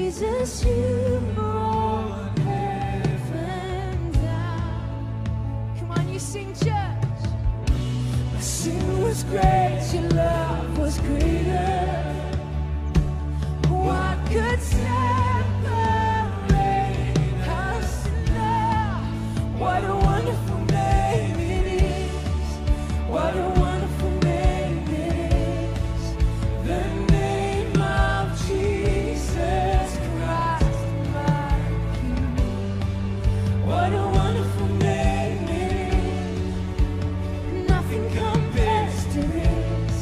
Jesus, you brought heaven down. Come on, you sing, church. My sin was great, your love was greater. What could separate us now? What a wonderful name it is. What a wonderful name it is. The name of Jesus Christ, my King. What a wonderful name it is. Nothing compares to this.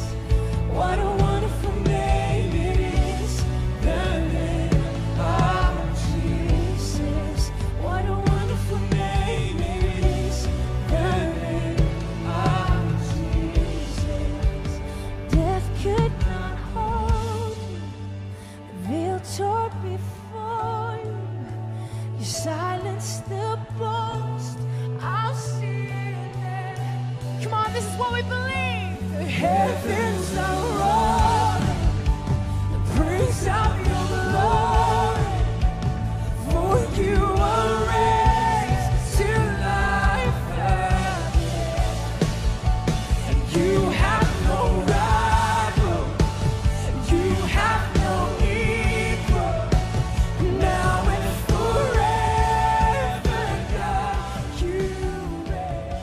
What a wonderful name it is. The name of Jesus. What a wonderful name it is. The name of Jesus. Death could not hold you. The veil tore before you. You silenced the boast. I'll see it there. Come on, this is what we believe. The heavens are roaring. The praise of your glory. For you are raised to life again. And you have no rival. You have no equal. Now and forever, God, you reign.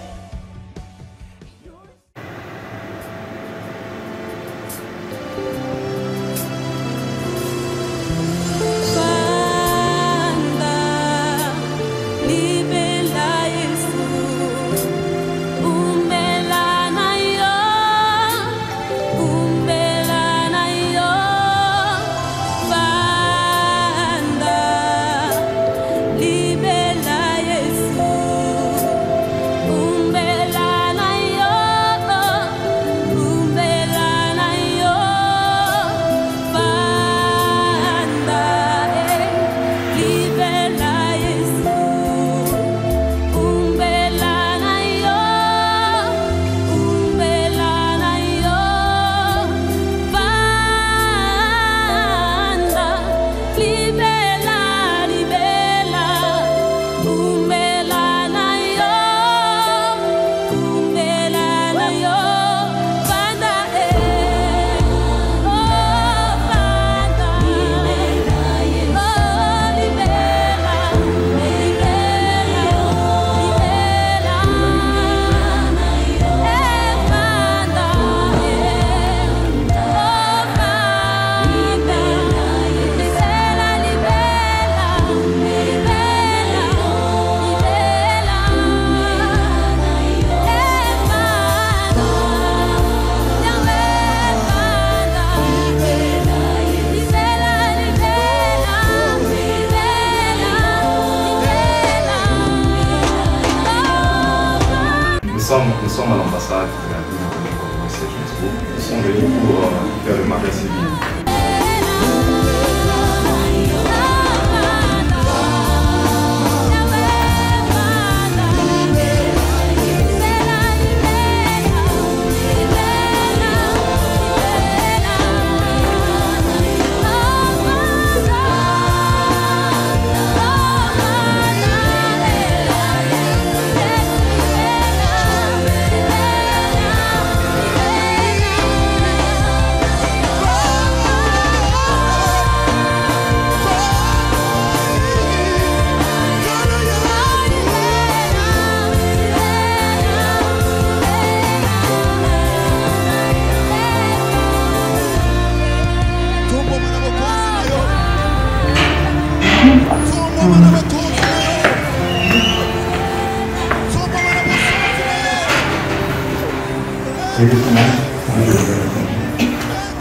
Nous sommes à l'ambassade de la République de Strasbourg. Nous sommes venus pour faire le mariage civil.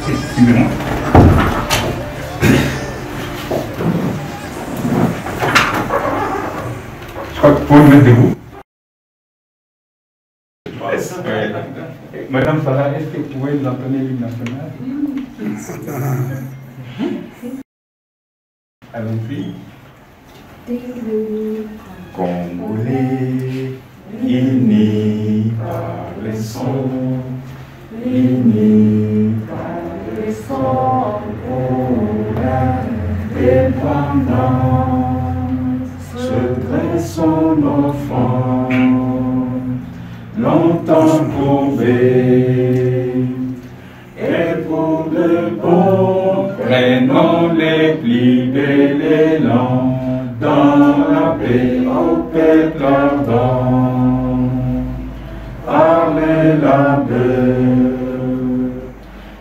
Excusez-moi. Je crois qu'il faut le mettre debout. Madame Farah, est-ce que vous pouvez nous entonner l'hymne national? Allons-y. Congolais, unis par les sons, unis par les sons, pour la défense. tendance se dresse son enfant, longtemps courbé. Et pour de bon, prenons les plis de l'élan dans la paix au peuple ardent. Armez la paix,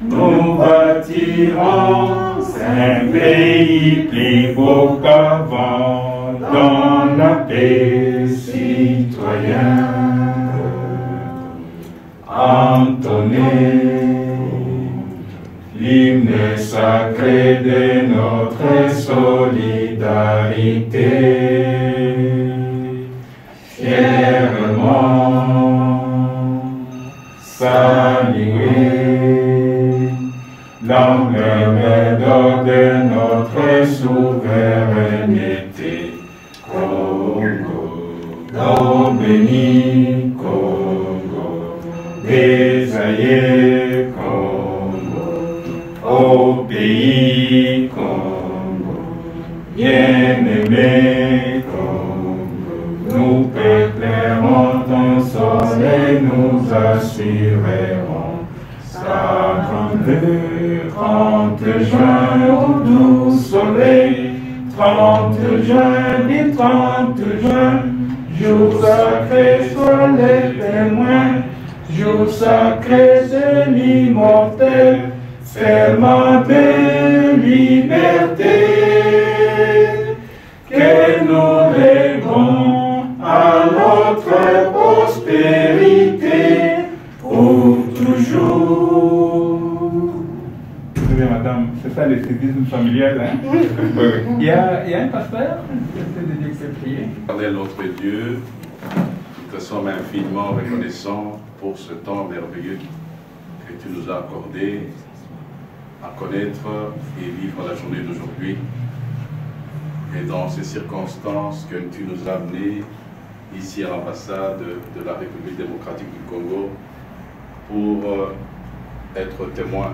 nous bâtirons un pays plus beau qu'avant dans la paix citoyenne. Entonnez l'hymne sacré de notre solidarité. Fièrement saluer l'emblème de notre souveraineté. Congo, ô béni Congo, des aïeux Congo, ô pays Congo, bien-aimé Congo, nous péclerons ton sol et nous assurerons sa grandeur. 30 juin au doux soleil, 30 juin, dit 30 juin, jour sacré soit les témoins, jour sacré de l'immortel, ferment de liberté, que nous léguons à notre prospérité pour toujours. Madame, c'est ça le civisme familial, hein? Oui, oui. Il y a un pasteur qui essaie de dire que prier. Éternel notre Dieu, nous te sommes infiniment reconnaissants pour ce temps merveilleux que tu nous as accordé à connaître et vivre la journée d'aujourd'hui. Et dans ces circonstances que tu nous as amenés ici à l'ambassade de la République démocratique du Congo pour être témoin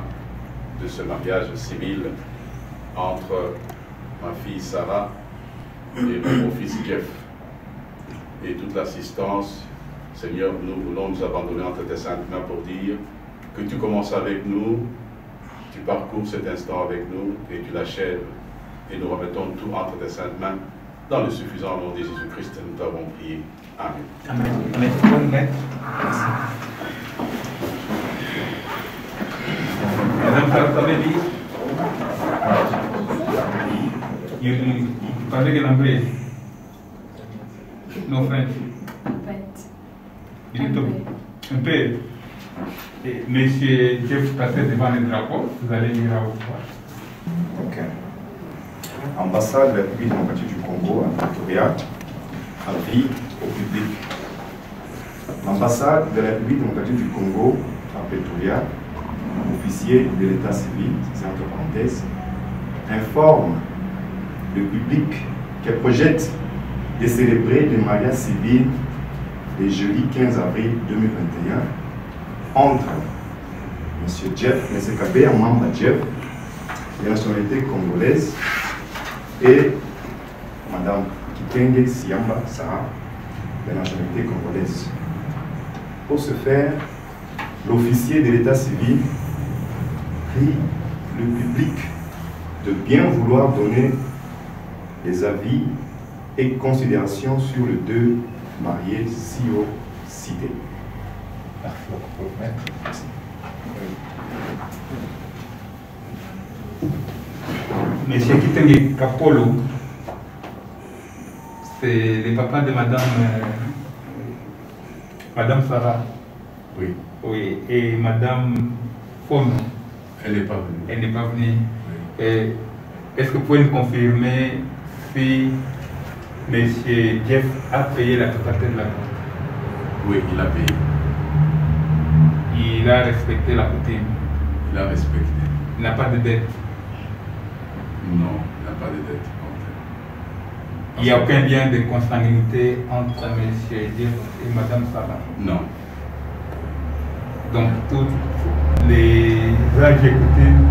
de ce mariage civil entre ma fille Sarah et mon fils Jeff. Et toute l'assistance, Seigneur, nous voulons nous abandonner entre tes saintes mains pour dire que tu commences avec nous, tu parcours cet instant avec nous et tu l'achèves. Et nous remettons tout entre tes saintes mains. Dans le suffisant nom de Jésus-Christ, nous t'avons prié. Amen. Amen. Amen. Bonne maître. Madame, ça avait dit, you parlez que l'anglais? No French. Un peu. Et Monsieur Jeff passait devant le drapeau, vous allez lire à vous. Ok. Ambassade de la République démocratique du Congo à Pretoria, avis au public. L'ambassade de la République démocratique du Congo à Pretoria, officier de l'état civil, c'est entre parenthèses, informe le public qu'elle projette de célébrer le mariage civil le jeudi 15 avril 2021 entre M. Jeff, M. Kabé, un membre Jeff, de nationalité congolaise, et Mme Kitenge Siamba Sarah, de nationalité congolaise. Pour ce faire, l'officier de l'état civil prie le public de bien vouloir donner des avis et considérations sur les deux mariés si haut cités. Merci beaucoup, maître. Merci. Monsieur Kitenge Kapolo, c'est le papa de Madame Sarah. Oui. Oui, et Madame Fono. Elle n'est pas venue. Elle n'est pas venue. Oui. Est-ce que vous pouvez nous confirmer si M. Jeff a payé la totalité de la dette? Oui, il a payé. Il a respecté la coutume. Il a respecté. Il n'a pas de dette. Non, il n'a pas de dette. Il n'y a aucun lien de consanguinité entre M. Jeff et Mme Sarah. Non. Donc, toutes les âges et coutumes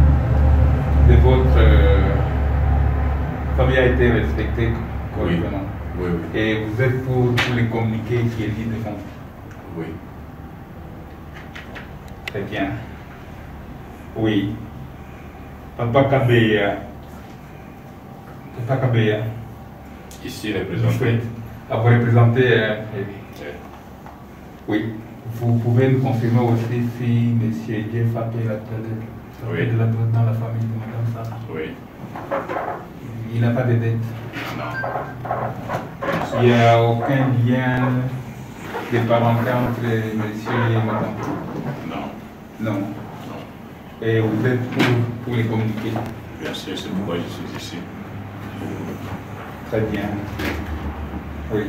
de votre famille a été respectée correctement. Oui, oui. Et vous êtes pour les communiqués qui est dit devant. Oui. Très bien. Oui. Papa Kabeya. Papa Kabeya. Ici représenté. À vous représenter. Oui. Vous pouvez nous confirmer aussi si M. Jeff a payé la Oui. dans la famille de Mme Sarah. Oui. Il n'a pas de dette. Non. Il n'y a aucun lien de parenté entre monsieur et madame. Non. Non. Et vous êtes pour les communiquer. Bien sûr, c'est pourquoi je suis ici. Très bien. Oui.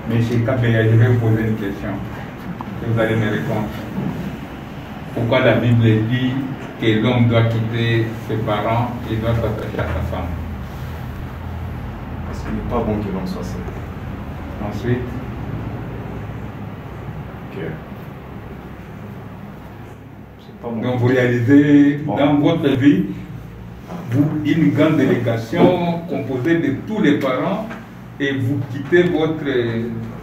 Monsieur Kabeya, je vais vous poser une question. Et vous allez me répondre. Pourquoi la Bible dit que l'homme doit quitter ses parents et doit s'attacher à sa femme? Parce qu'il n'est pas bon que l'homme soit seul. Ensuite, C'est pas bon. donc vous réalisez Bon. dans votre vie une grande délégation composée de tous les parents et vous quittez votre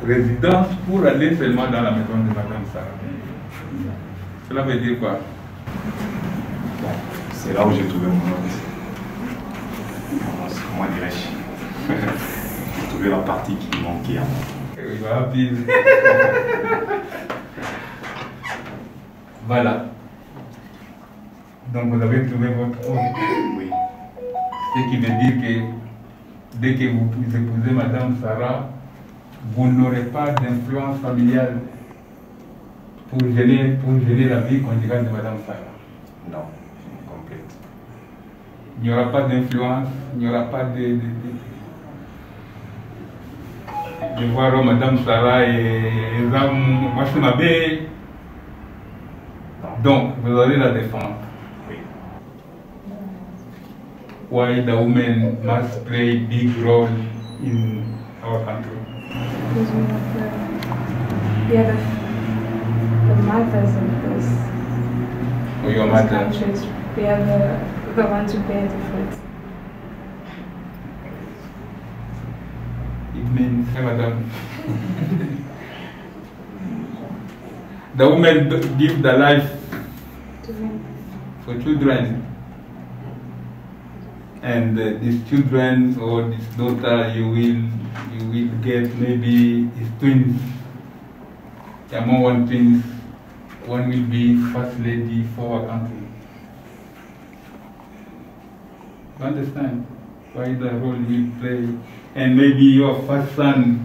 résidence pour aller seulement dans la maison de Mme Sarah. Cela veut dire quoi? C'est là où j'ai trouvé mon note. Comment dirais-je? J'ai trouvé la partie qui manquait à moi. Oui, voilà, puis... Voilà. Donc vous avez trouvé votre compte. Oui. Ce qui veut dire que dès que vous épousez Mme Sarah, vous n'aurez pas d'influence familiale pour gêner la vie conjugale de Mme Sarah. Non, complète. Il n'y aura pas d'influence, il n'y aura pas de... Je vois Mme Sarah et moi c'est ma belle. Donc, vous allez la défendre. Oui. Why the women must play big role in our country? Because we have the mothers of Or your those mother? countries. We are the ones who bear the fruit. It means, hey, madam. The women give the life To them. for children. And these children or this daughter you will get maybe is twins. Among one twins, one will be first lady for our country. You understand why the role we play? And maybe your first son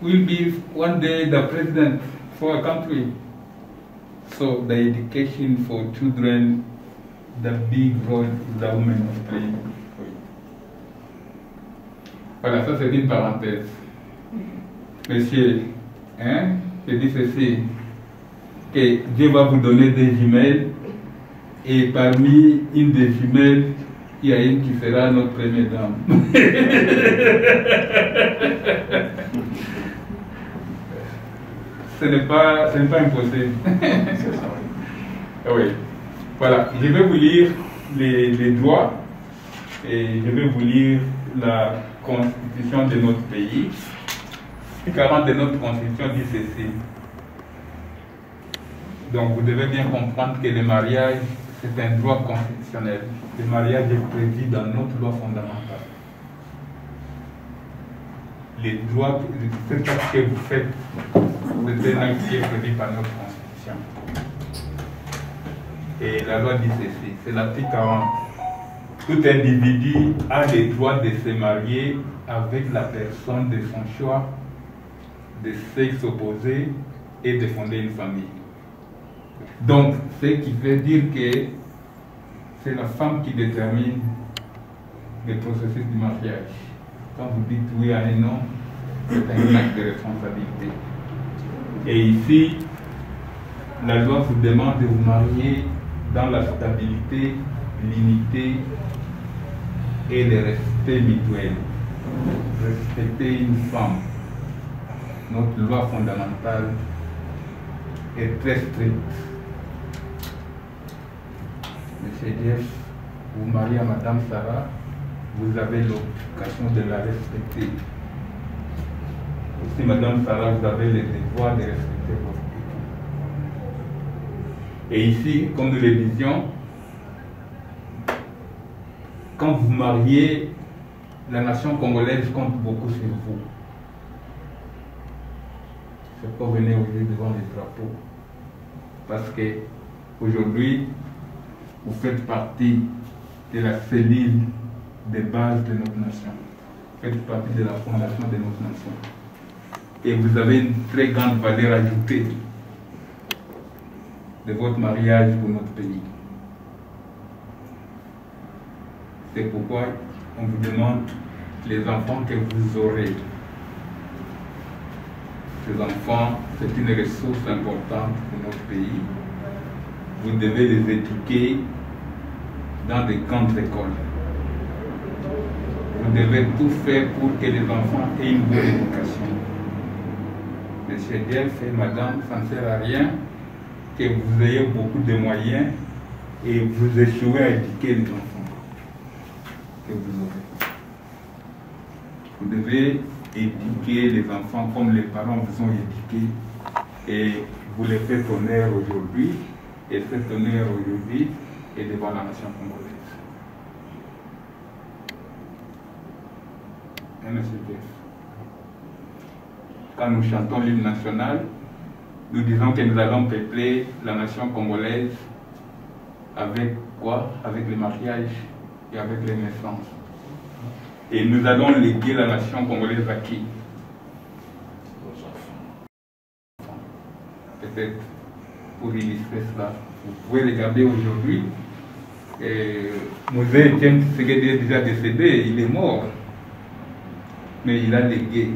will be one day the president for a country. So the education for children, the big role the women must play. Voilà, ça c'est une parenthèse. Monsieur, hein, je dis ceci, que Dieu va vous donner des jumelles, et parmi une des jumelles, il y a une qui sera notre première dame. Ce n'est pas impossible. C'est ça, oui. Oui. Voilà, je vais vous lire les droits et je vais vous lire la constitution de notre pays. Le 40 de notre constitution dit ceci. Donc vous devez bien comprendre que le mariage, c'est un droit constitutionnel. Le mariage est prévu dans notre loi fondamentale. Les droits, c'est ce que vous faites, c'est un acte qui est prévu par notre constitution. Et la loi dit ceci, c'est l'article 40. Tout individu a le droit de se marier avec la personne de son choix, de sexe opposé et de fonder une famille. Donc, ce qui veut dire que c'est la femme qui détermine le processus du mariage. Quand vous dites oui à un homme, c'est un acte de responsabilité. Et ici, la loi vous demande de vous marier dans la stabilité, l'unité et le respect mutuel. Respecter une femme. Notre loi fondamentale est très stricte. Monsieur Jeff, vous mariez à Madame Sarah, vous avez l'obligation de la respecter. Aussi, Madame Sarah, vous avez le devoir de respecter votre époux. Et ici, comme nous le disions, quand vous mariez, la nation congolaise compte beaucoup sur vous. C'est pas venir aujourd'hui devant les drapeaux. Parce que aujourd'hui, vous faites partie de la cellule de base de notre nation. Vous faites partie de la fondation de notre nation. Et vous avez une très grande valeur ajoutée de votre mariage pour notre pays. C'est pourquoi on vous demande les enfants que vous aurez. Ces enfants, c'est une ressource importante pour notre pays. Vous devez les éduquer dans de grandes écoles. Vous devez tout faire pour que les enfants aient une bonne éducation. Monsieur Dief et Madame, ça ne sert à rien que vous ayez beaucoup de moyens et vous échouez à éduquer les enfants que vous aurez. Vous devez éduquer les enfants comme les parents vous ont éduqués et vous les faites honneur aujourd'hui. Et cet honneur aujourd'hui est devant la nation congolaise. Et monsieur Dief, quand nous chantons l'hymne national, nous disons que nous allons peupler la nation congolaise avec quoi? Avec le mariage et avec les naissances. Et nous allons léguer la nation congolaise à qui? Aux enfants. Peut-être pour illustrer cela, vous pouvez regarder aujourd'hui, Moïse Etienne Tshisekedi est déjà décédé, il est mort, mais il a légué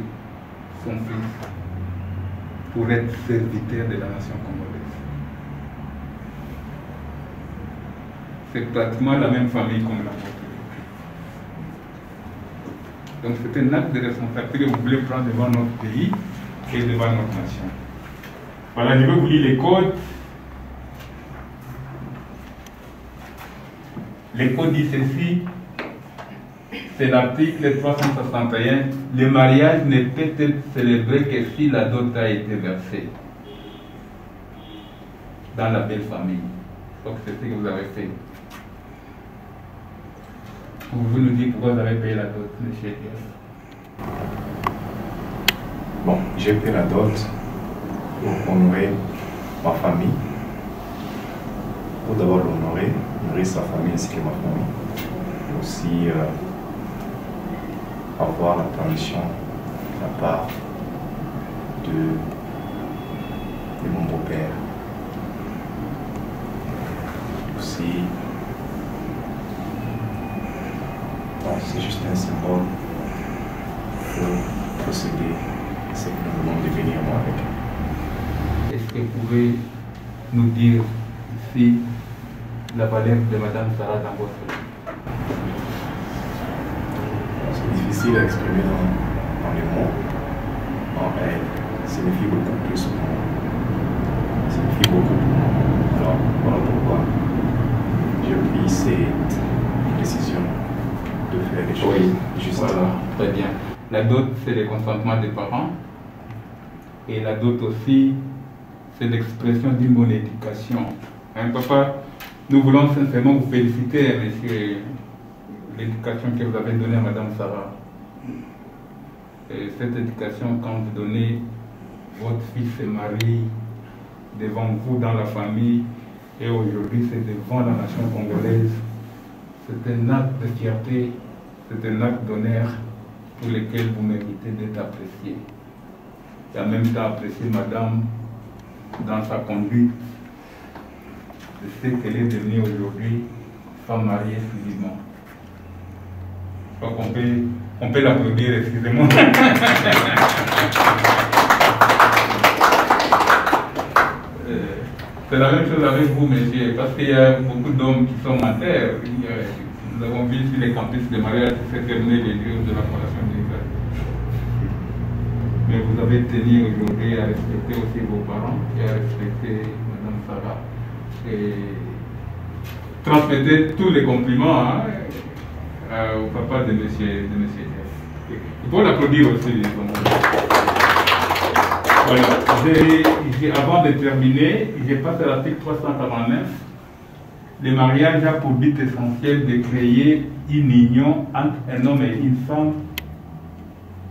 son fils pour être serviteur de la nation congolaise. C'est pratiquement la même famille comme la vôtre. Donc c'est un acte de responsabilité que vous voulez prendre devant notre pays et devant notre nation. Voilà, je vais vous lire les codes. Les codes disent ceci. C'est l'article 361. Le mariage ne peut être célébré que si la dot a été versée dans la belle famille. Donc c'est ce que vous avez fait. Pouvez-vous nous dire pourquoi vous avez payé la dot, M. Dief? Bon, j'ai payé la dot pour honorer ma famille. Pour d'abord l'honorer, honorer sa famille ainsi que ma famille. Et aussi avoir la permission de la part de mon beau-père. Aussi, bon, c'est juste un symbole pour procéder à ce que nous voulons devenir moi avec. Est-ce que vous pouvez nous dire ici la valeur de Madame Sarah dans votre vie? C'est difficile à exprimer dans les mots. En elle, ça signifie beaucoup plus pour moi. Ça signifie beaucoup pour moi. Alors, voilà pourquoi j'ai pris cette décision de faire les choses justement. Voilà, très bien. La dot, c'est le consentement des parents. Et la dot aussi, c'est l'expression d'une bonne éducation. Hein, papa, nous voulons sincèrement vous féliciter, monsieur, l'éducation que vous avez donnée à Madame Sarah. Et cette éducation, quand vous donnez, votre fils se marie devant vous dans la famille, et aujourd'hui c'est devant la nation congolaise. C'est un acte de fierté, c'est un acte d'honneur pour lequel vous méritez d'être apprécié. Et en même temps apprécier Madame dans sa conduite, de ce qu'elle est devenue aujourd'hui, femme mariée civilement. Je crois qu'on peut l'applaudir, excusez-moi. C'est la même chose avec vous, monsieur, parce qu'il y a beaucoup d'hommes qui sont en terre. Nous avons vu sur les campus de mariage qui s'est terminé les lieux de la Fondation de l'Église. Mais vous avez tenu aujourd'hui à respecter aussi vos parents et à respecter Mme Sarah. Et transmettez tous les compliments. Hein. au papa de monsieur Jeff. Il faut l'applaudir aussi. Voilà. Avant de terminer, je passe à l'article 349. Le mariage a pour but essentiel de créer une union entre un homme et une femme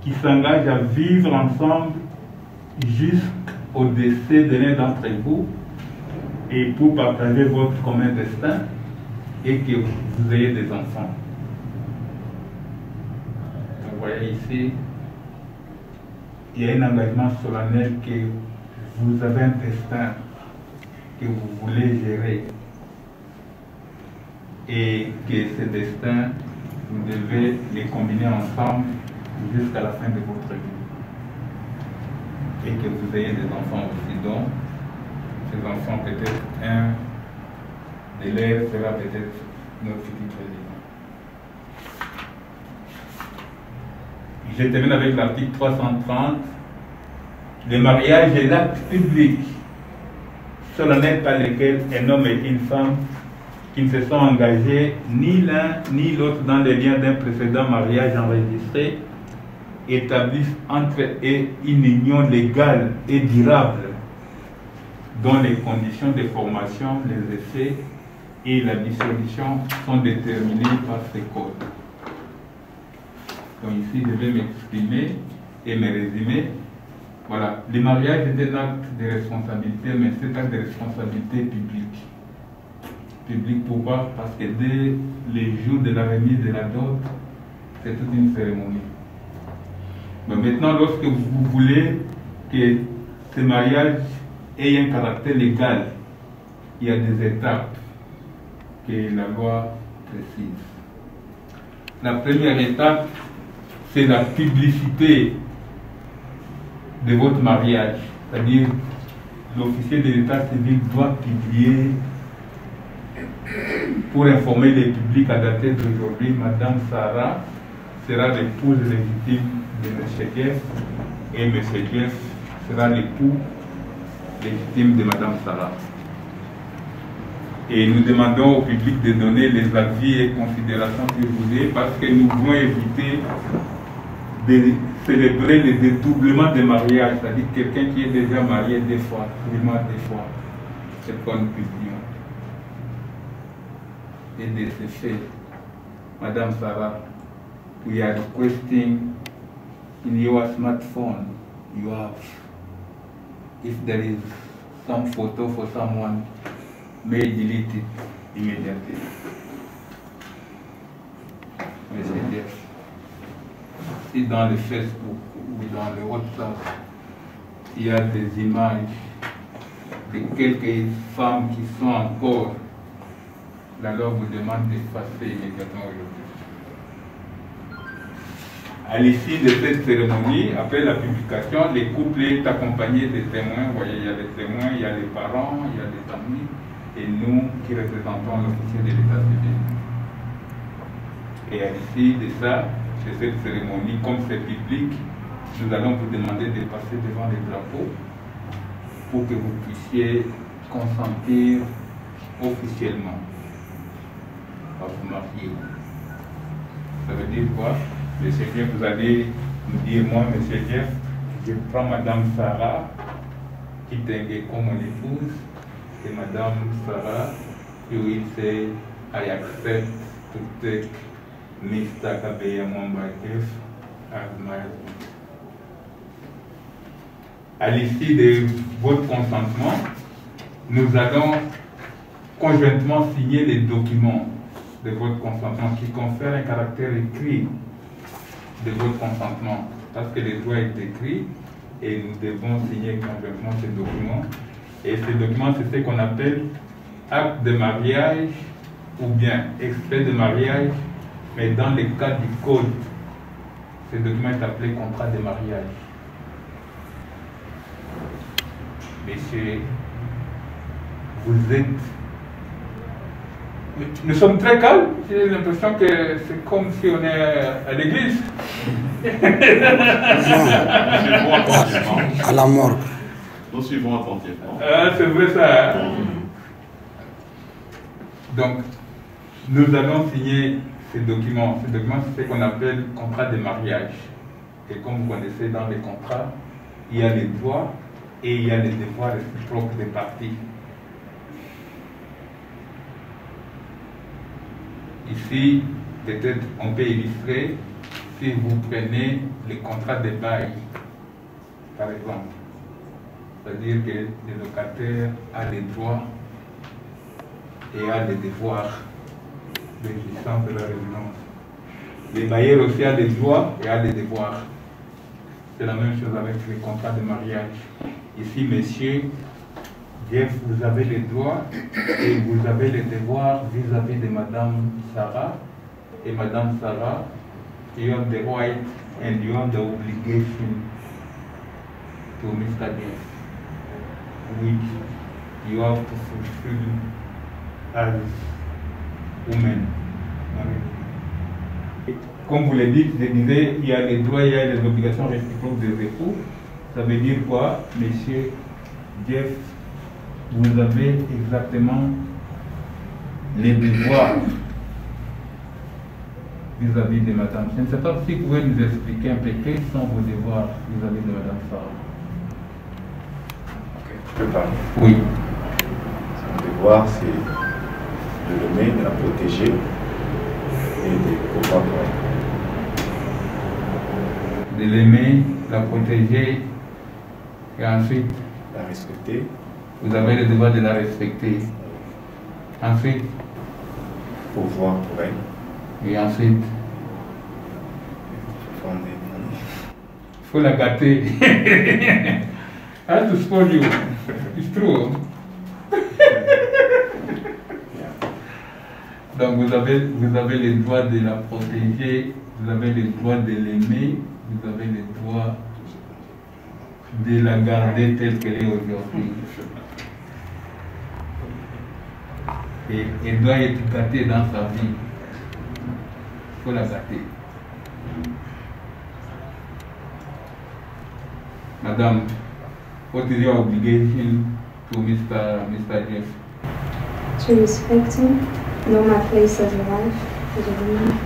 qui s'engagent à vivre ensemble jusqu'au décès de l'un d'entre vous et pour partager votre commun destin et que vous ayez des enfants. Vous voyez ici, il y a un engagement solennel que vous avez un destin que vous voulez gérer et que ce destin, vous devez les combiner ensemble jusqu'à la fin de votre vie. Et que vous ayez des enfants aussi. Donc, ces enfants, peut-être un d'élève sera peut-être notre futur président. Je termine avec l'article 330. Le mariage est l'acte public solennel par lequel un homme et une femme qui ne se sont engagés ni l'un ni l'autre dans les liens d'un précédent mariage enregistré établissent entre eux une union légale et durable dont les conditions de formation, les effets et la dissolution sont déterminés par ces codes. Donc ici, je vais m'exprimer et me résumer. Voilà, le mariage est un acte de responsabilité, mais c'est un acte de responsabilité publique. Public, pourquoi? Parce que dès les jours de la remise de la dot, c'est toute une cérémonie. Mais maintenant, lorsque vous voulez que ce mariage ait un caractère légal, il y a des étapes que la loi précise. La première étape, c'est la publicité de votre mariage. C'est-à-dire, l'officier de l'état civil doit publier pour informer le public à dater d'aujourd'hui, Madame Sarah sera l'épouse légitime de M. Jeff et M. Jeff sera l'époux légitime de Madame Sarah. Et nous demandons au public de donner les avis et considérations que vous voulez parce que nous voulons éviter de célébrer le dédoublement des mariages, c'est-à-dire quelqu'un qui est déjà marié deux fois, vraiment deux fois. C'est pas nous publions. Et de ce fait, Madame Sarah, we are requesting in your smartphone, you have, if there is some photo for someone, may delete it immediately. Monsieur Jeff, si dans le Facebook ou dans le WhatsApp, il y a des images de quelques femmes qui sont encore, la loi vous demande d'effacer immédiatement aujourd'hui. À l'issue de cette cérémonie, après la publication, les couples est accompagné des témoins. Vous voyez, il y a des témoins, il y a les parents, il y a des amis, et nous qui représentons l'officier de l'état civil. Et à l'issue de ça, de cette cérémonie, comme c'est public, nous allons vous demander de passer devant les drapeaux pour que vous puissiez consentir officiellement à vous marier. Ça veut dire quoi? Monsieur Jeff, vous allez nous dire, moi, Monsieur Jeff, je prends Madame Sarah, qui est comme mon épouse, et Madame Sarah, you will say, I accept to take Mr. Kabeya Mwamba Jeff as my husband. À l'issue de votre consentement, nous allons conjointement signer les documents de votre consentement qui confèrent un caractère écrit de votre consentement, parce que le droit est écrit et nous devons signer conjointement ces documents. Et ces documents, c'est ce qu'on appelle acte de mariage ou bien extrait de mariage, mais dans le cas du code, ce document est appelé contrat de mariage. Messieurs, vous êtes... Nous sommes très calmes, j'ai l'impression que c'est comme si on est à l'église. À la morgue. Nous suivons attentivement. C'est vrai ça. Hein? Donc, nous allons signer ces documents, c'est ce qu'on appelle contrat de mariage. Et comme vous connaissez, dans les contrats, il y a les droits et il y a les devoirs réciproques des parties. Ici, peut-être on peut illustrer si vous prenez les contrats de bail, par exemple. C'est-à-dire que le locataire a les droits et a les devoirs d'existence de la résidence. Les bailleurs aussi a des droits et a des devoirs. C'est la même chose avec les contrats de mariage. Ici, monsieur Jeff, vous avez les droits et vous avez les devoirs vis-à-vis de Madame Sarah. Et Madame Sarah, you have the right and you have the obligation to Mr. Jeff, which you have to fulfill as women. Comme vous le dites, je disais, il y a les droits et il y a les obligations réciproques des époux. Ça veut dire quoi, monsieur Jeff? Vous avez exactement les devoirs vis-à-vis de madame. Je ne sais pas si vous pouvez nous expliquer un peu quels sont vos devoirs vis-à-vis de madame Sarah. Ok, je peux parler. Oui. Son devoir, c'est de l'aimer, de la protéger et de pouvoir De l'aimer, la protéger et ensuite la respecter. vous avez le devoir de la respecter. Ensuite, Pouvoir pour elle. et ensuite, Fonder. il faut la gâter. I have to spoil you. It's true. Donc vous avez le droit de la protéger, vous avez le droit de l'aimer, vous avez le droit de la garder telle qu'elle est aujourd'hui. Et elle doit être gâtée dans sa vie. Il faut la gâter. Madame, what is your obligation to Mr. Jeff? To respect him, know my place as a wife, as a woman,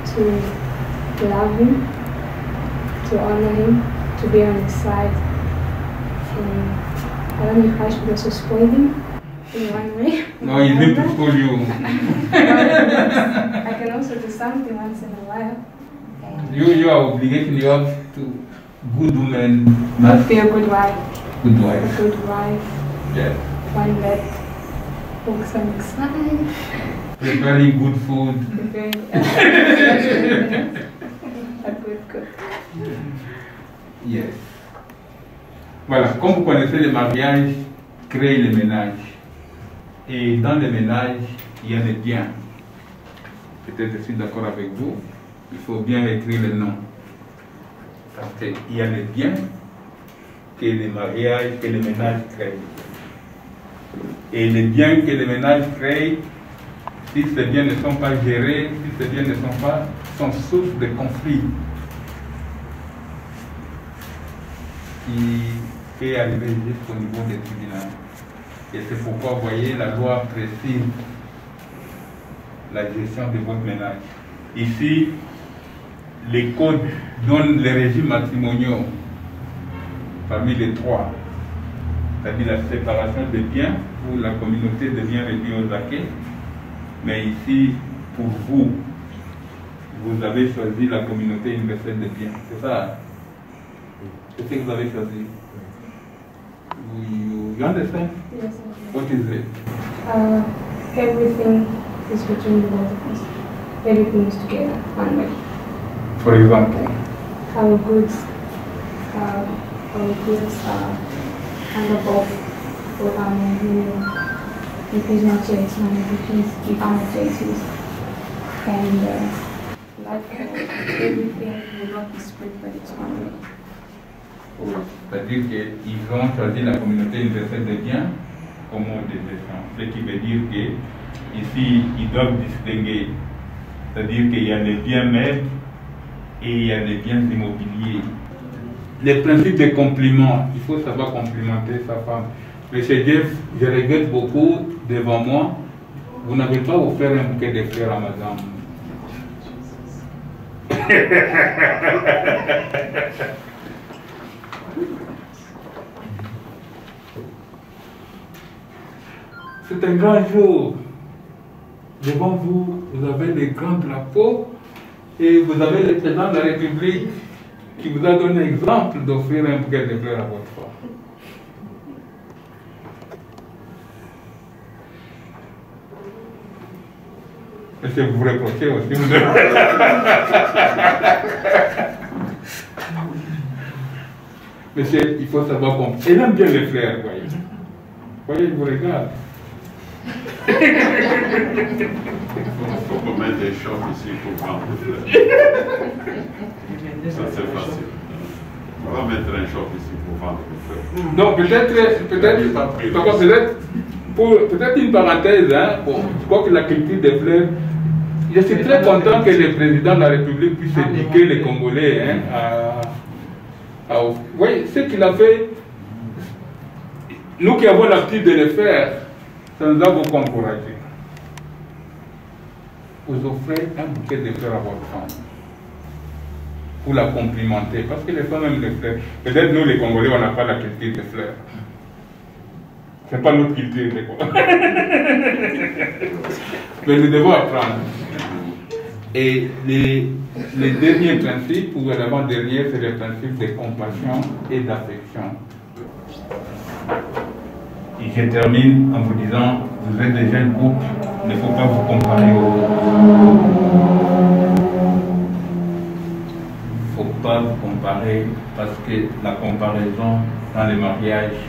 to love him, to honor him, to be on his side. I don't know if I should also spoil him in one way. No, you need to spoil you. I can also do something once in a while. Your obligation, you have to good woman, Must be a good wife. good A wife. good wife. Yes. One that walks on the side. Preparing good food. A good cook. Yes. Voilà, comme vous connaissez, le mariage crée le ménage. Et dans le ménage, il y a les biens. Peut-être je suis d'accord avec vous, il faut bien écrire le nom. Parce qu'il y a les biens que le mariage, que le ménage crée. Et les biens que le ménage crée, si ces biens ne sont pas gérés, si ces biens ne sont source de conflits, qui peut arriver jusqu'au niveau des tribunaux. Et c'est pourquoi, vous voyez, la loi précise la gestion de votre ménage. Ici, les codes donnent les régimes matrimoniaux parmi les trois, c'est-à-dire la séparation des biens où la communauté devient réduite aux acquis. Mais ici, pour vous, vous avez choisi la communauté universelle des biens. C'est ça? C'est ce que vous avez choisi. You understand? Yes. What is it? Everything is between the both of us. Everything is together, one way. For example, Our goods are under both for because not James, because if I'm a Jesus. And everything will not be split, but it's one way. c'est-à-dire qu'ils ont choisi la communauté universelle des biens comme mode de gestion. Ce qui veut dire que ici, ils doivent distinguer. C'est-à-dire qu'il y a les biens maîtres et il y a les biens immobiliers. Les principes de compliment, il faut savoir complimenter sa femme. Monsieur Jeff, je regrette beaucoup devant moi, vous n'avez pas offert un bouquet de fleurs à madame C'est un grand jour. Devant vous, vous avez les grands drapeaux et vous avez le président de la République qui vous a donné l'exemple d'offrir un bouquet de fleurs à votre femme. Est-ce que vous vous reprochez aussi? Monsieur, il faut savoir qu'on aime bien les fleurs, voyez. Voyez, je vous regarde. Il faut qu'on mette des shops ici pour vendre des fleurs. Ça, c'est facile. On va mettre un shop ici pour vendre des fleurs. Non, peut-être une parenthèse, hein. Bon, je crois que la culture des fleurs, je suis très content que le président de la République puisse éduquer les Congolais, hein, oui, ce qu'il a fait, nous qui avons l'habitude de le faire, ça nous a beaucoup encouragé. Vous offrez un bouquet de fleurs à votre femme pour la complimenter, parce que les femmes aiment les fleurs. Peut-être nous les Congolais, on n'a pas la culture des fleurs. C'est pas notre culture, quoi. Mais nous devons apprendre. Et les derniers principes, ou l'avant-dernier, c'est le principe de compassion et d'affection. Et je termine en vous disant, vous êtes des jeunes couples, il ne faut pas vous comparer aux... Il ne faut pas vous comparer, parce que la comparaison dans les mariages,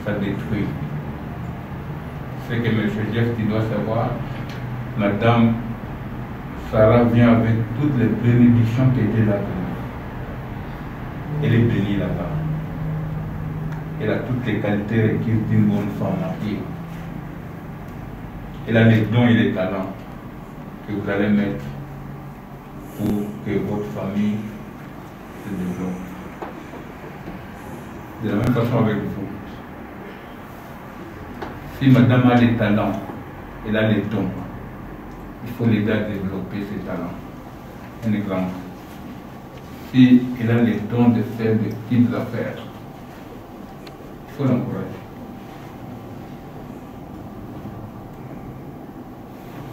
ça détruit. C'est que M. Jeff, tu dois savoir, Madame Sarah vient avec toutes les bénédictions que Dieu l'a données. Elle est bénie là-bas. Elle a toutes les qualités requises d'une bonne femme mariée. Elle a les dons et les talents que vous allez mettre pour que votre famille se développe. De la même façon avec vous. Si madame a les talents, elle a les dons, il faut l'aider à développer ses talents. Un exemple. Si elle a les dons de faire de petites affaires, il faut l'encourager.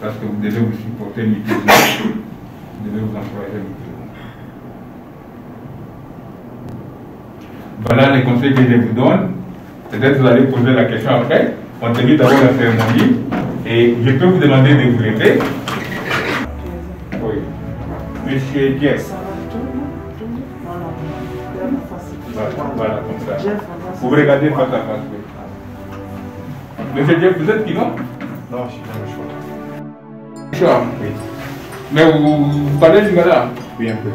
Parce que vous devez vous supporter mutuellement. Vous devez vous encourager mutuellement. Voilà les conseils que je vous donne. Peut-être vous allez poser la question après. On termine d'abord la cérémonie. Et je peux vous demander de vous lever. Oui. Monsieur Jeff. Voilà, comme ça. Vous regardez face à face. Oui. Monsieur Jeff, vous êtes qui, non? Non, je suis dans le choix. Choix. Oui. Mais vous parlez du gars? Oui, un peu.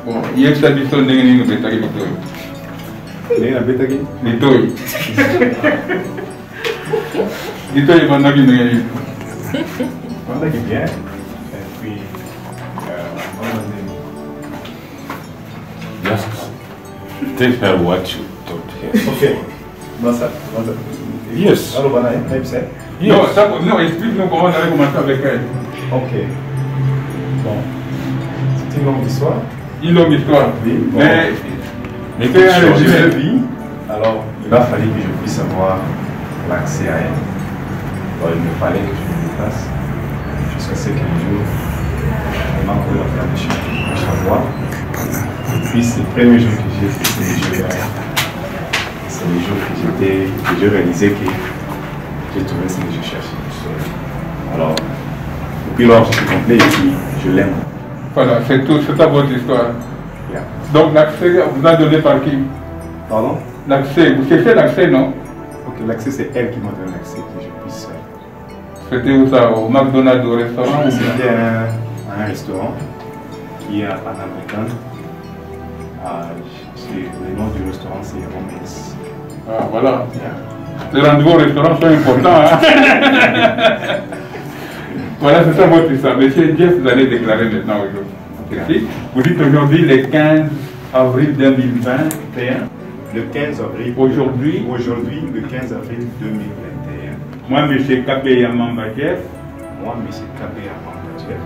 Bon, il y a une tradition de l'Église de Bétagui. Léna Bétagui? Litoy. Litoy, pendant qu'il n'y a eu. Pendant qu'il vient. Et puis, Just tell her what you told her. ok. Bonsoir. Yes. Alors, voilà, même ça. Non, explique-nous comment on avait commencé avec elle. Ok. Bon. C'est une longue histoire. Une longue histoire. Oui. Bon. Mais C'est un c'est résumé de vie. Alors, il a fallu que je puisse avoir l'accès à elle. Bon, il me fallait que je me déplace. Jusqu'à ce qu'un jour, on m'a envoyé la fleur de Chavois. Et puis, c'est le premier jour que j'ai fait les jeux derrière. C'est les jours que j'ai réalisé que j'ai trouvé ce que je cherchais. Alors, depuis lors, je suis complet et puis je l'aime. Voilà, c'est tout, c'est ta votre histoire. Yeah. Donc l'accès vous a donné par qui? Pardon? L'accès, vous cherchez l'accès, non? Ok, l'accès, c'est elle qui m'a donné l'accès que je puisse. C'était où ça? Au McDonald's, au restaurant? C'était un restaurant qui est à Panaméricaine. Le nom du restaurant, c'est Romance. Ah, voilà. Yeah. Les rendez-vous au restaurant sont importants. Hein? Voilà, c'est ça votre histoire. Monsieur Jeff, vous allez déclarer maintenant aujourd'hui. Okay. Vous dites aujourd'hui le 15 avril 2021. Le 15 avril. Aujourd'hui, le 15 avril 2021. moi, M. Kabé Yamamba Jeff, Moi, M. Kabé Yamamba Jeff,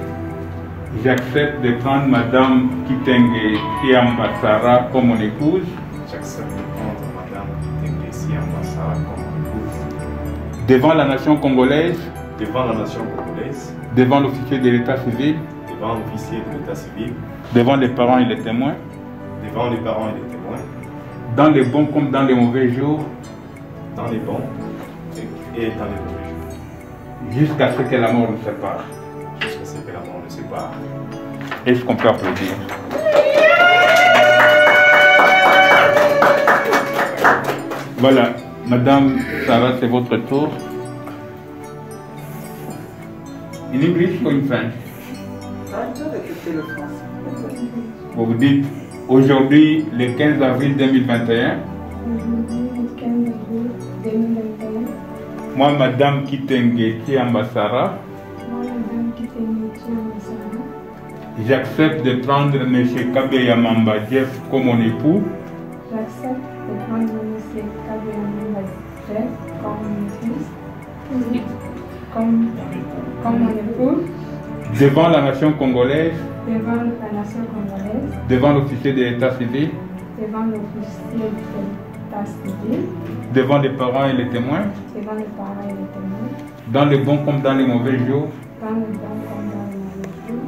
J'accepte de prendre Madame Kitenge Siamba-Sara comme mon épouse. J'accepte de prendre Madame Kitenge Siamba-Sara comme mon épouse. Devant la nation congolaise. Devant la nation congolaise. Devant l'officier de l'état civil. Devant l'officier de l'état civil. Devant les parents et les témoins. Devant les parents et les témoins. Dans les bons comme dans les mauvais jours. Dans les bons et dans les mauvais jours. Jusqu'à ce que la mort nous sépare. Jusqu'à ce que la mort nous sépare. Est-ce qu'on peut applaudir? Voilà, Madame Sarah, c'est votre tour. In English or in French? Vous vous dites, aujourd'hui, le 15 avril 2021, moi, Madame Kitenge Siamba-Sara, j'accepte de prendre M. Kabeyamamba Jeff comme mon époux. J'accepte de prendre M. Kabeyamamba Jeff comme mon époux. Devant la nation congolaise. Devant la nation congolaise. Devant l'officier de l'état civil. Devant l'officier de l'état civil. Devant les parents et les témoins. Devant les parents et les témoins. Dans les bons comme dans les mauvais jours. Dans les bons comme dans les mauvais jours.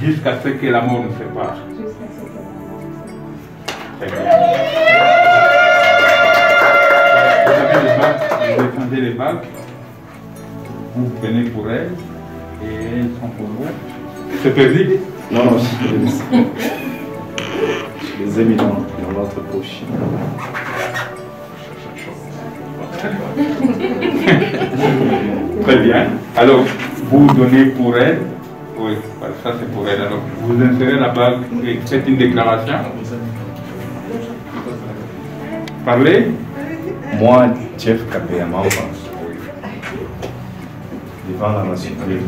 Jusqu'à ce que la mort nous sépare. Jusqu'à ce que la mort nous sépare. Très bien. Vous avez les bagues, vous défendez les bagues. Vous venez pour elles et elles sont pour vous. C'est paisible? Non, non, je les ai mis dans notre poche. Très bien. Alors, vous donnez pour elle. Oui, ça c'est pour elle. Alors, vous insérez la bague et faites une déclaration. Parlez. Moi, Jeff Kabeyamamba,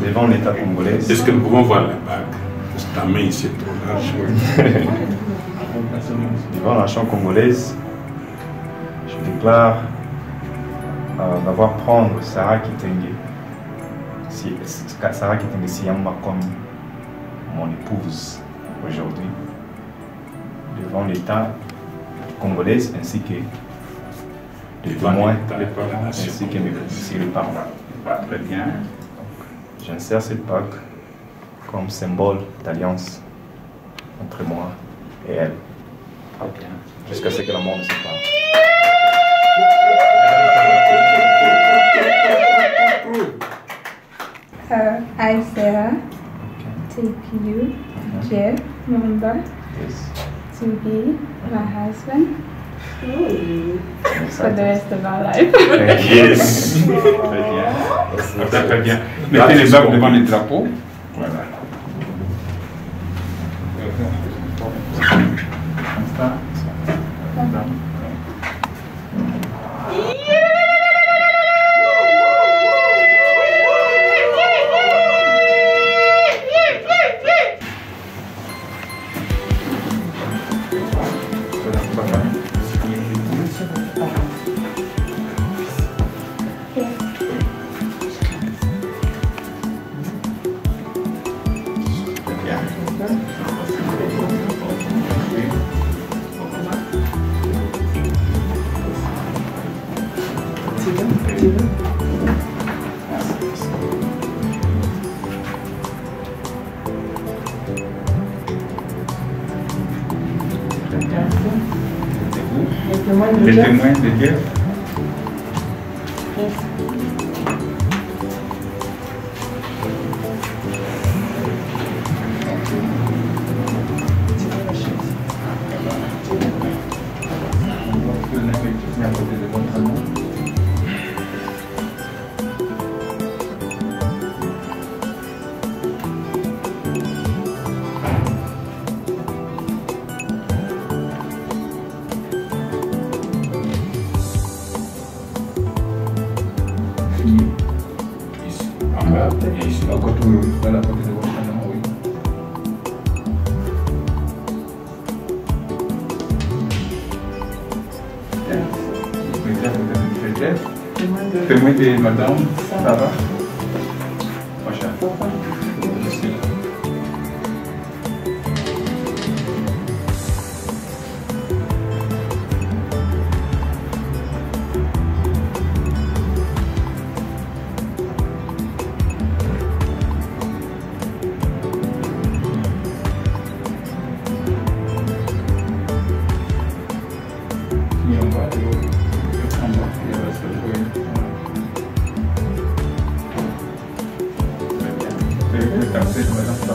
devant l'État congolais. Est-ce que nous pouvons voir la bague? Parce que ta main ici est trop large. Devant la nation congolaise, je déclare d'avoir prendre Sarah Kitenge Siamba comme mon épouse aujourd'hui, devant l'État congolais ainsi que les témoins, ainsi que mes parents. Très bien. J'insère cette bague comme symbole d'alliance entre moi et elle, jusqu'à ce que la mort ne sépare. I, Sarah, take you, Jeff Mamba, to be my husband for the rest of our life. Yes. Très bien. Mettez les bagues devant les drapeaux. Voilà. Comme ça. Les témoins de Dieu. Témoin de Madame Sarah.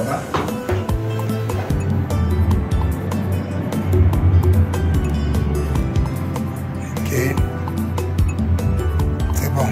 va? Ok. C'est bon.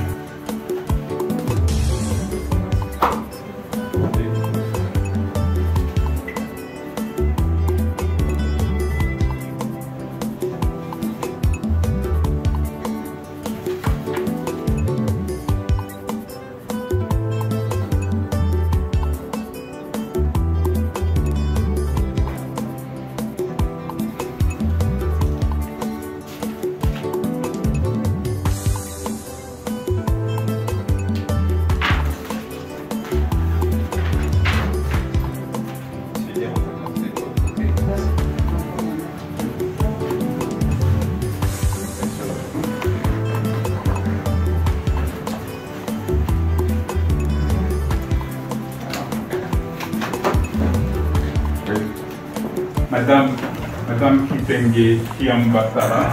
Madame Kitenge Kiambasara,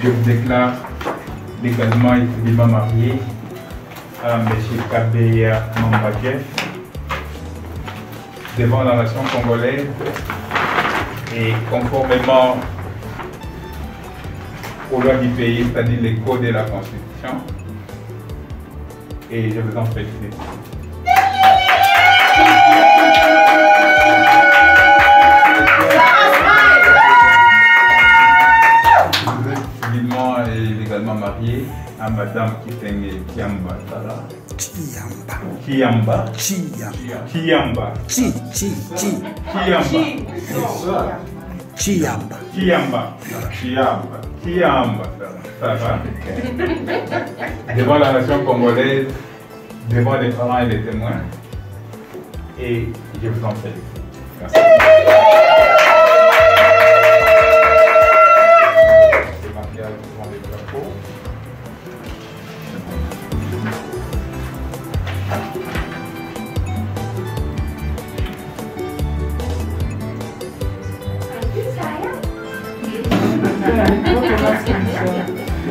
je vous déclare légalement et civilement marié à M. Kabeya Mambadjef devant la nation congolaise et conformément aux lois du pays, c'est-à-dire les codes de la Constitution. Et je vous en félicite. Et légalement marié à Madame Kitenge Kiambasara. Kiamba. Devant la nation congolaise, devant les parents et les témoins. Et je vous en félicite. Merci.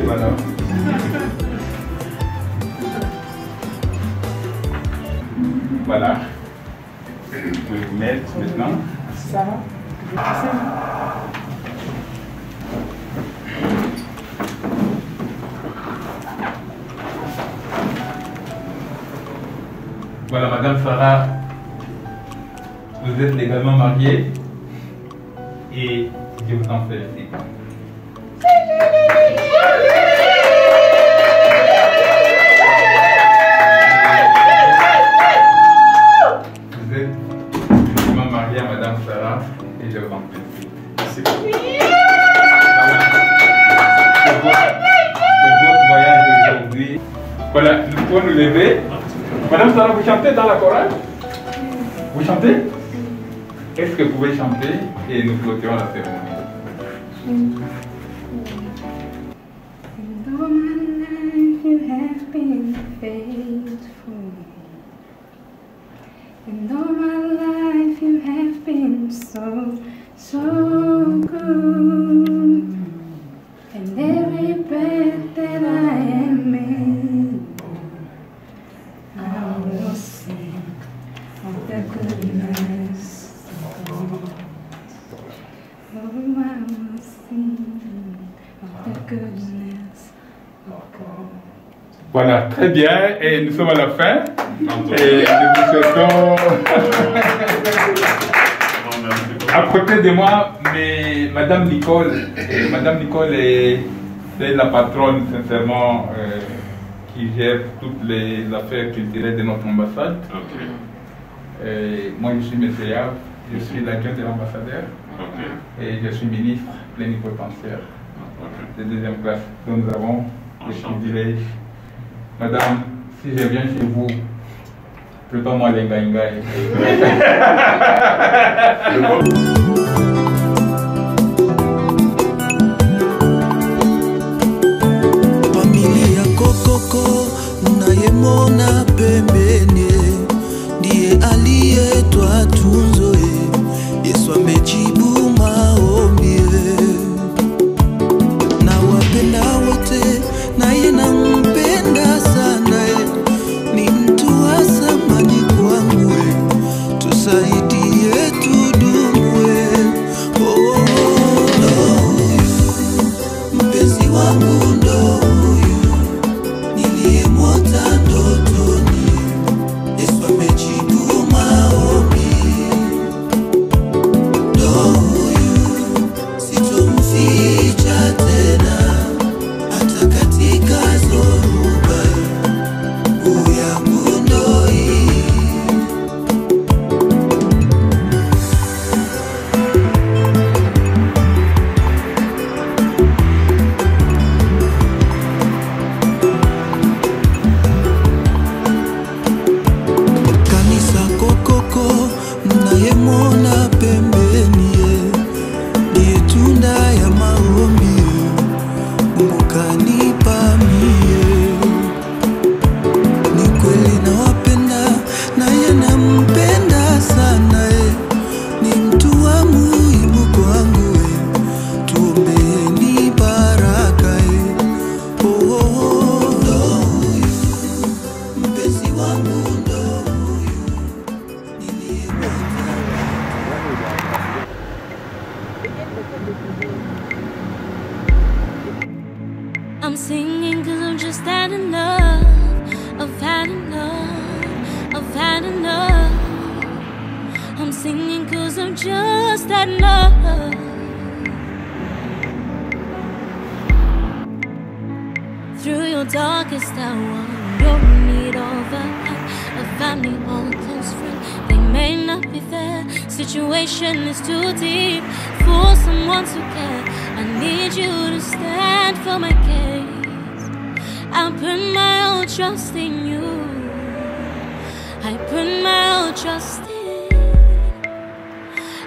Voilà. Voilà. Vous pouvez vous mettre maintenant. Ça va? Voilà, Madame Sarah, vous êtes légalement mariée et je vous en félicite. Vous êtes légalement mariée à Madame Sarah et je vous en félicite. Merci beaucoup. C'est votre voyage d'aujourd'hui. Voilà, nous pouvons nous lever. Madame Sarah, vous chantez dans la chorale? Vous chantez? Est-ce que vous pouvez chanter et nous clôturons la cérémonie? And all my life you have been faithful. And all my life you have been so, so good. And every breath that I am in, I will sing of the goodness of God. Oh, I will sing of the goodness of God. Voilà, très bien, et nous sommes à la fin. Et nous vous souhaitons. À côté de moi, mais Madame Nicole est la patronne, sincèrement, qui gère toutes les affaires culturelles de notre ambassade. Moi, je suis Messia, je suis l'adjoint de l'ambassadeur et je suis ministre plénipotentiaire de deuxième classe. Donc nous avons le privilège. Madame, si je viens chez vous, plutôt-moi les gaïngaï. Familia Kokoko, unayemona pembeni, ndiye aliyetwa tunzoe. Yesu amejibu maombi, na wapenda wote, naye nampenda sana, ni mtu wa samani kwangu. tusaidie tudumwe. Oh, ndo huyu mpenzi wangu, ndo huyu niliyemwota ndotoni. Yesu amejibu maombi. Ndo huyu sitomficha tena, hata katika zoruba. Nguvu yangu ndo hii. Kanisa kokoko mnayemwona pembeni, ndiye tunda ya maombi. Mungu kanipa mie. Ni kweli nawapenda, naye nampenda sana. Ni mtu wa muhimu kwangu. Tuombeeni baraka. Oh, oh, oh. Ndo huyu mpenzi wangu, ndo huyu niliyemwota. I'm singing cause I've just had enough. I've had enough. I've had enough. I'm singing cause I've just had enough. Through your darkest hour, you're in need of a family or close friend. They may not be there. Situation is too deep for someone to care. I need you to stand for my case. I put my whole trust in you. I put my whole trust in.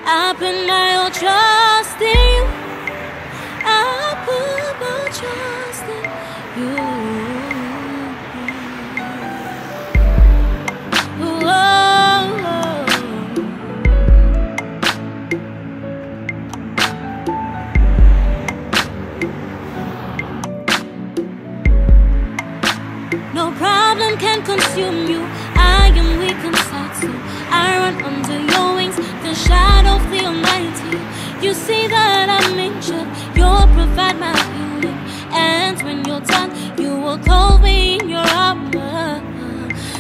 I put my whole trust in you. I put my trust in you. No problem can consume you. I am weak inside too. I run under your wings, the shadow of the Almighty. You see that I'm injured, you'll provide my healing. And when you're done, you will clothe me in your armor.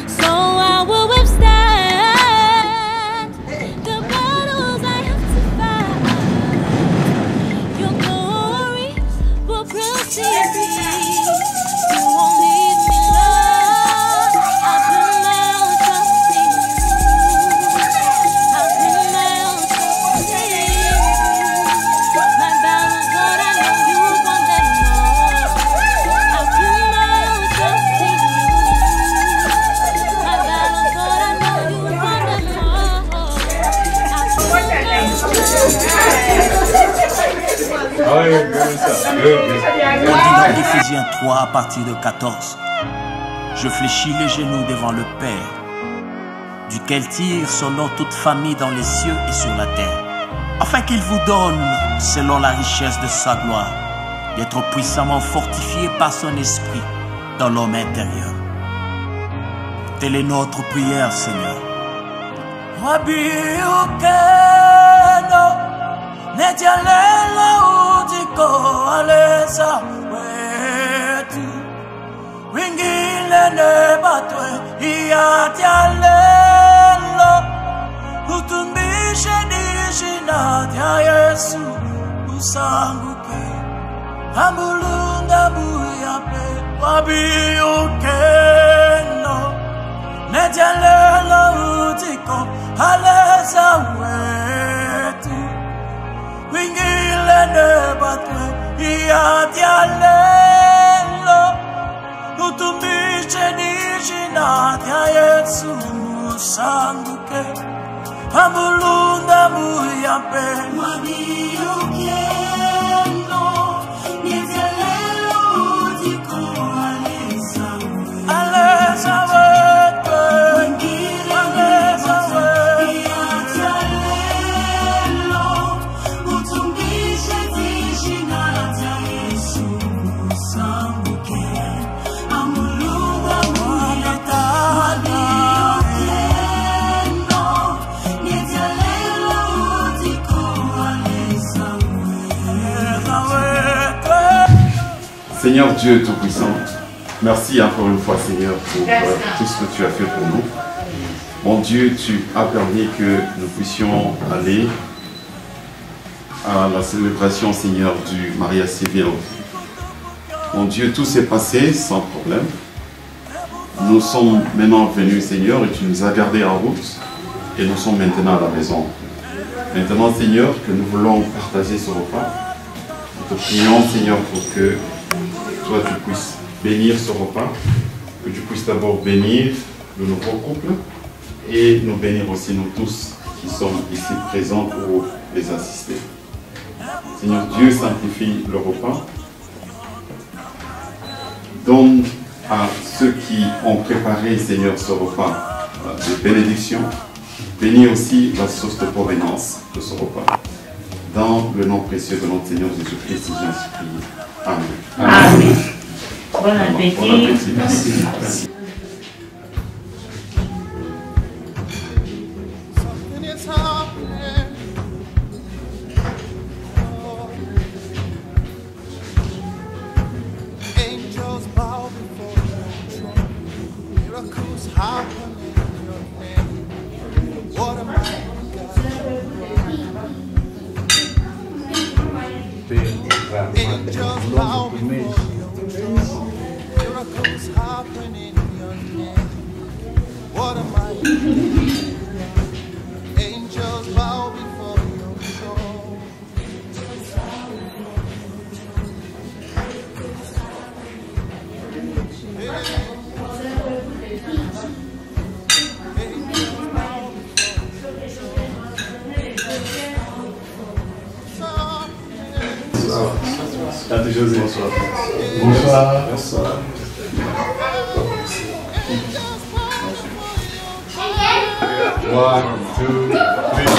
So I will withstand the battles I have to fight. Your glory will precede me. You won't leave me alone. I put my own trust in you. I put my own trust in you. My battles, Lord, I know you won them all. I put my own trust in you. My battles, Lord, I know you won them all. I put my own trust Dans Éphésiens 3 à partir de 14, je fléchis les genoux devant le Père, duquel tire son nom toute famille dans les cieux et sur la terre, afin qu'il vous donne, selon la richesse de sa gloire, d'être puissamment fortifié par son esprit dans l'homme intérieur. Telle est notre prière, Seigneur. Netialela utiko aleza wetu wingile nebatwe iyatialelo utumbishe dijina ya Yesu usanguke ambulunda buyape wabiukeno netialela utiko aleza wetu wingile nebatwe iyatialelo utumbishe dijina ya Yesu usanguke ambulunda buyape wabiukeno netialelo utiko aleza wetu aleza wetu iyatialelo utumbishe dijina ya Yesu usanguke ambulunda buyape wabiukeno Seigneur Dieu Tout-Puissant, merci encore une fois, Seigneur, pour tout ce que tu as fait pour nous. Mon Dieu, tu as permis que nous puissions aller à la célébration, Seigneur, du mariage civil. Mon Dieu, tout s'est passé sans problème. Nous sommes maintenant venus, Seigneur, et tu nous as gardés en route. Et nous sommes maintenant à la maison. Maintenant, Seigneur, que nous voulons partager ce repas. Nous te prions, Seigneur, pour que toi, tu puisses bénir ce repas. Que tu puisses d'abord bénir le nouveau couple. Et nous bénir aussi nous tous qui sommes ici présents pour les assister. Seigneur Dieu, sanctifie le repas. Donne à ceux qui ont préparé, Seigneur, ce repas de bénédiction. Bénis aussi la source de provenance de ce repas. Dans le nom précieux de notre Seigneur Jésus-Christ, j'en prie. Amen. Amen. Bon appétit. Bon appétit. Merci. Angels bow before your throne. Miracles happen in your name. What a mighty God. Angels bow before your throne. Tante José. Bonsoir. Bonsoir. Bonsoir. One, two, three.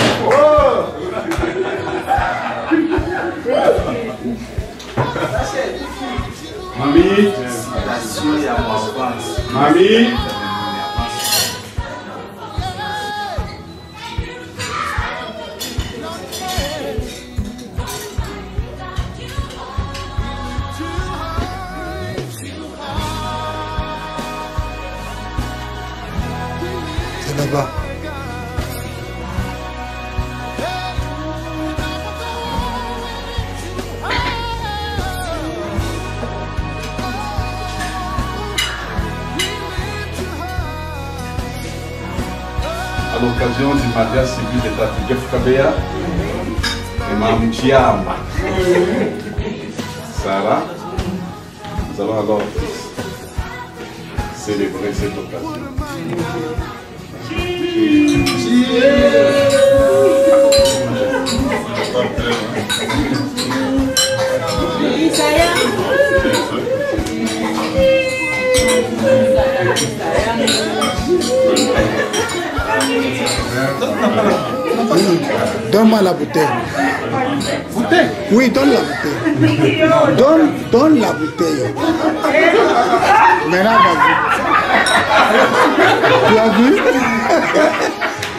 Mamie. Mamie. C'est là-bas. À l'occasion du mariage civil de Tati Jeff Kabea et Mme Chiama Sarah, nous allons alors célébrer cette occasion. Donne-moi la bouteille. Bouteille? Oui, donne la bouteille. Donne la bouteille. Maintenant, tu as vu?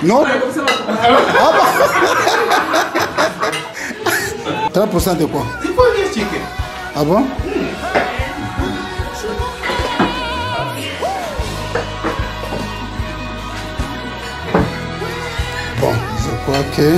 Non? Ah bah. 30% de quoi? Il faut dire chicken. Ah bon? Bon, je crois que